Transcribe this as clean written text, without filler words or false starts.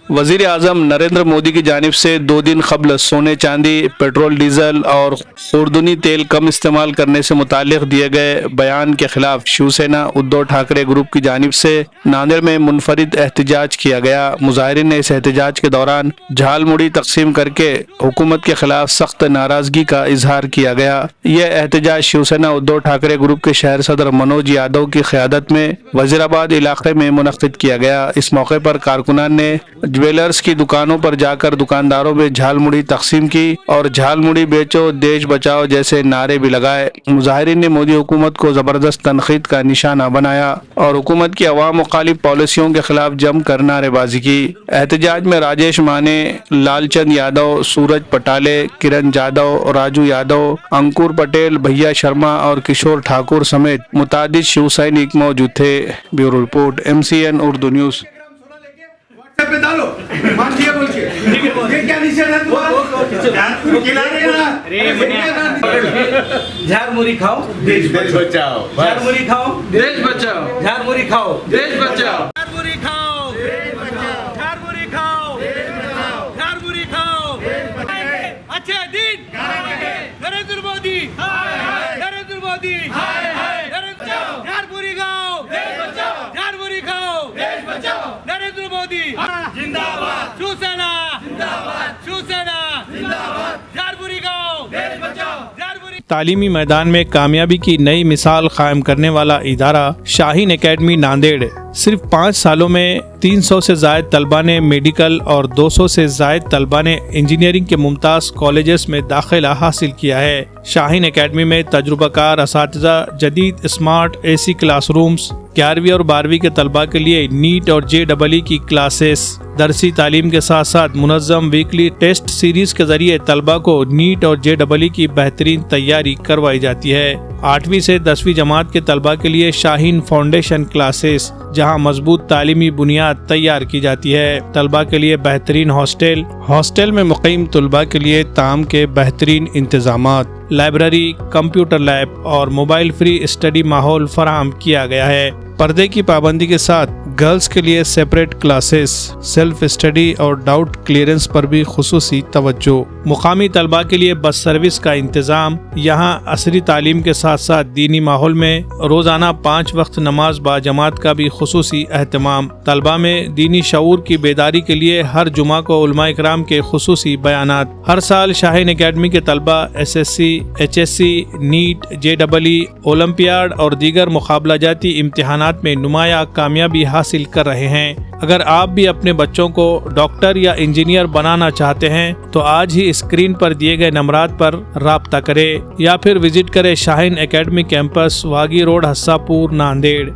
वज़ीर आज़म नरेंद्र मोदी की जानिब से 2 दिन कबल सोने चांदी, पेट्रोल डीजल और खुर्दनी तेल कम इस्तेमाल करने से मुतालिक दिए गए बयान के खिलाफ शिवसेना उद्धव ठाकरे ग्रुप की जानिब से नांदेड़ में मुनफरिद एहतजाज किया गया। मुजाहिरीन ने इस एहतजाज के दौरान झालमुड़ी तकसीम करके हुकूमत के खिलाफ सख्त नाराजगी का इजहार किया गया। यह एहतजाज शिवसेना उद्धव ठाकरे ग्रुप के शहर सदर मनोज यादव की क़यादत में वज़ीराबाद इलाके में मुनक़्क़िद किया गया। इस मौके पर कारकुनान ने ज्वेलर्स की दुकानों पर जाकर दुकानदारों में झालमुड़ी तकसीम की और झालमुड़ी बेचो देश बचाओ जैसे नारे भी लगाए। मुजाहिरीन ने मोदी हुकूमत को जबरदस्त तनकीद का निशाना बनाया और हुकूमत की अवाम मुखालिफ पॉलिसियों के खिलाफ जमकर नारेबाजी की। एहतजाज में राजेश माने, लालचंद यादव, सूरज पटाले, किरण यादव, राजू यादव, अंकुर पटेल, भैया शर्मा और किशोर ठाकुर समेत मुतादिद शिव सैनिक मौजूद थे। Bureau report, MCN Urdu news. पे डालो मान दिया बोल के ये क्या निशान है तुम्हारा खिला रहे ना झारमुरी खाओ देश बचाओ, झारमुरी खाओ देश बचाओ, झारमुरी खाओ देश बचाओ, झारमुरी खाओ देश बचाओ, झारमुरी खाओ देश बचाओ, झारमुरी खाओ अच्छे दिन नरेंद्र मोदी नरेंद्र मोदी झारमुरी खाओ देश बचाओ, झारमुरी खाओ देश बचाओ, नरेंद्र मोदी जिंदाबाद, शिवसेना जिंदाबाद, शिवसेना जिंदाबाद, झारमुरी खाओ देश बचाओ, झारमुरी। तालीमी मैदान में कामयाबी की नई मिसाल कायम करने वाला इदारा शाहीन एकेडमी नांदेड़ सिर्फ 5 सालों में 300 से ज़ायद तलबा ने मेडिकल और 200 से ज़ायद तलबा ने इंजीनियरिंग के मुमताज़ कॉलेजेस में दाखिला हासिल किया है। शाहीन एकेडमी में तजुर्बाकार असातिज़ा, जदीद स्मार्ट AC क्लासरूम्स, 11वीं और 12वीं के तलबा के लिए नीट और JEE की क्लासेस, दरसी तालीम के साथ साथ मुनज़्ज़म वीकली टेस्ट सीरीज़ के ज़रिए तलबा को नीट और JEE की बेहतरीन तैयारी करवाई जाती है। 8वीं से 10वीं जमात के तलबा के लिए शाहीन फाउंडेशन क्लासेस, जहां मजबूत तालीमी बुनियाद तैयार की जाती है। तलबा के लिए बेहतरीन हॉस्टल में मुक़ीम तलबा के लिए ताम के बेहतरीन इंतजामात, लाइब्रेरी, कंप्यूटर लैब और मोबाइल फ्री स्टडी माहौल फराहम किया गया है। पर्दे की पाबंदी के साथ गर्ल्स के लिए सेपरेट क्लासेस, सेल्फ स्टडी और डाउट क्लियरेंस पर भी खुसूसी तवज्जो। मुकामी तलबा के लिए बस सर्विस का इंतज़ाम। यहाँ असरी तालीम के साथ साथ दीनी माहौल में रोज़ाना 5 वक्त नमाज बाजमात का भी खुसूसी एहतमाम। तलबा में दीनी शऊर की बेदारी के लिए हर जुमा को उलमा इकराम के खुसूसी बयानात। हर साल शाहीन एकेडमी के तलबा SSC, HSC, NEET, JEE, olympiad और दीगर मुकाबलाजाती इम्तिहानात में नुमाया कामयाबी हासिल कर रहे हैं। अगर आप भी अपने बच्चों को डॉक्टर या इंजीनियर बनाना चाहते हैं तो आज ही स्क्रीन पर दिए गए नंबरात पर राब्ता करें या फिर विजिट करें Shaheen academy campus, वागी road, हस्सापुर, Nanded.